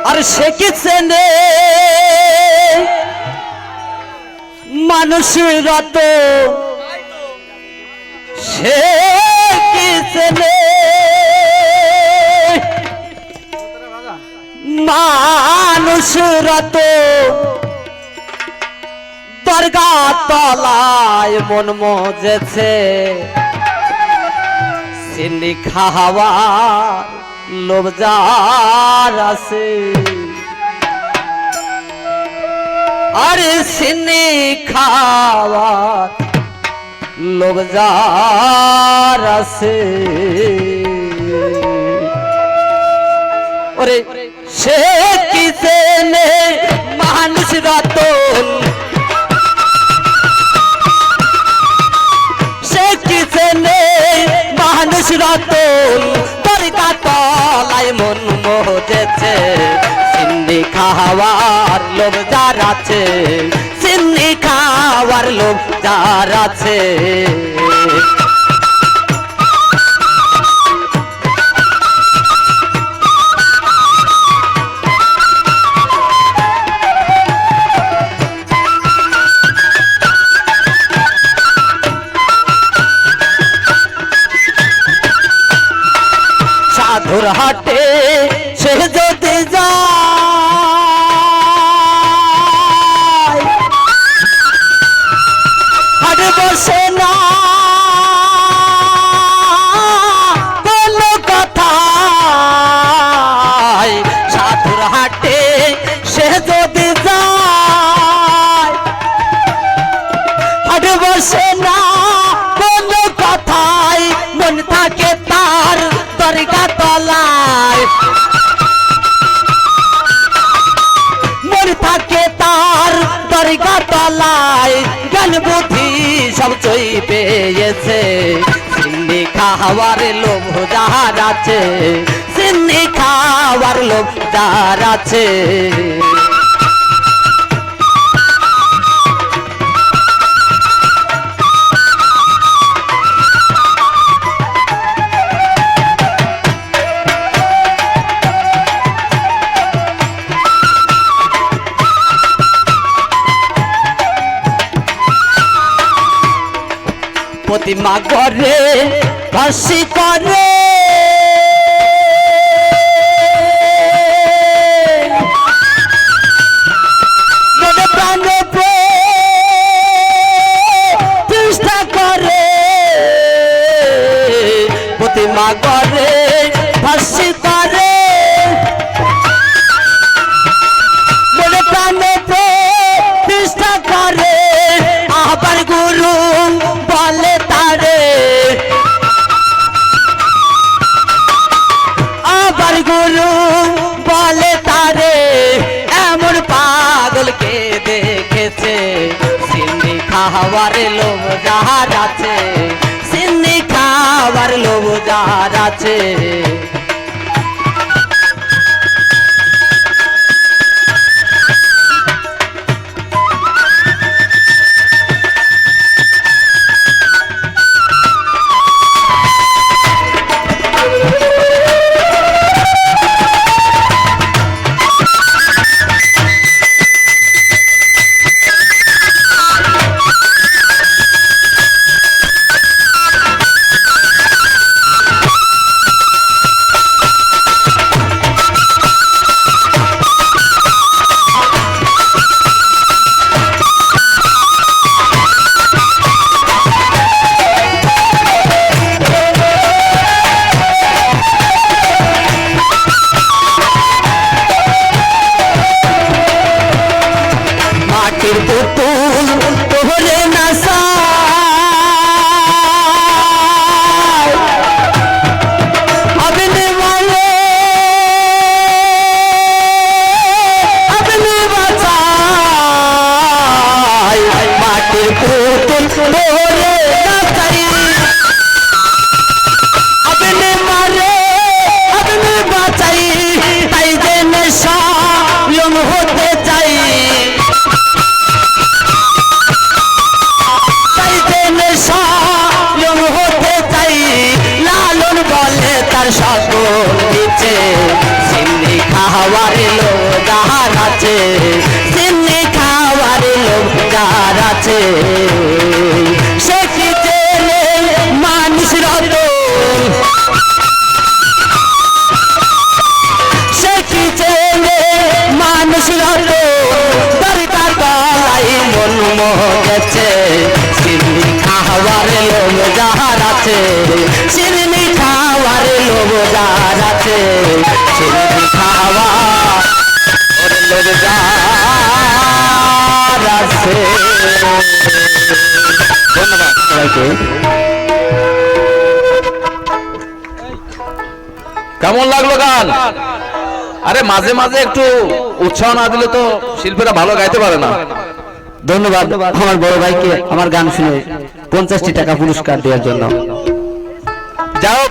আর সে কি চেনে মানুষেরা তো সে কি চেনে মানুষেরা তো দরগা তলায় মন মজেছে চিনি খাওয়া লোভ যার আছে আরে চিনি খাওয়া লোভ যার আছে ওরে সে কি চেনে মানুষ রতন সে কি চেনে মানুষ রতন দরগা তলায় মন মজেছে চিনি খাওয়ার লোভ যার আছে চিনি খাওয়ার লোভ যার আছে সাধুর হাটে সে যদি যায় হাটে বসে না কোনো কথায় সাধুর হাটে সে যদি যায় হাটে বসে না কোনো কথায় মন থাকে তার দরগা তলায় মন থাকে তার দরগা তলায় জ্ঞান বুদ্ধি সব চই পেয়েছে চিনি খাওয়ার লোভ যার আছে চিনি খাওয়ার লোভ যার আছে প্রতিমা করে হাসি করে মনে প্রাণে চেষ্টা করে প্রতিমা করে হাসি করে মনে প্রাণে চেষ্টা করে আবার গুরু বলে তারে আবার গুরু বলে তারে এমন পাগলকে দেখেছে চিনি খাওয়ার লোভ যার আছে চিনি খাওয়ার লোভ যার আছে সিন্নি খাওয়ার লোক যার আছে সে কি চেনে মানুষ রতন সে কি চেনে মানুষ রতন দরকার গলাই মন মহকেছে সিন্নি খাওয়ার লোক যার আছে সিন্নি খাওয়ার লোক যার আছে সিন্নি খাওয়ার লোক যার আছে। ধন্যবাদ সবাইকে। কেমন লাগলো গান? আরে মাঝে মাঝে একটু উৎসাহ না দিলে তো শিল্পীরা ভালো গাইতে পারে না। ধন্যবাদ আমার বড় ভাইকে আমার গান শুনে 50টি টাকা পুরস্কার দেওয়ার জন্য। যাও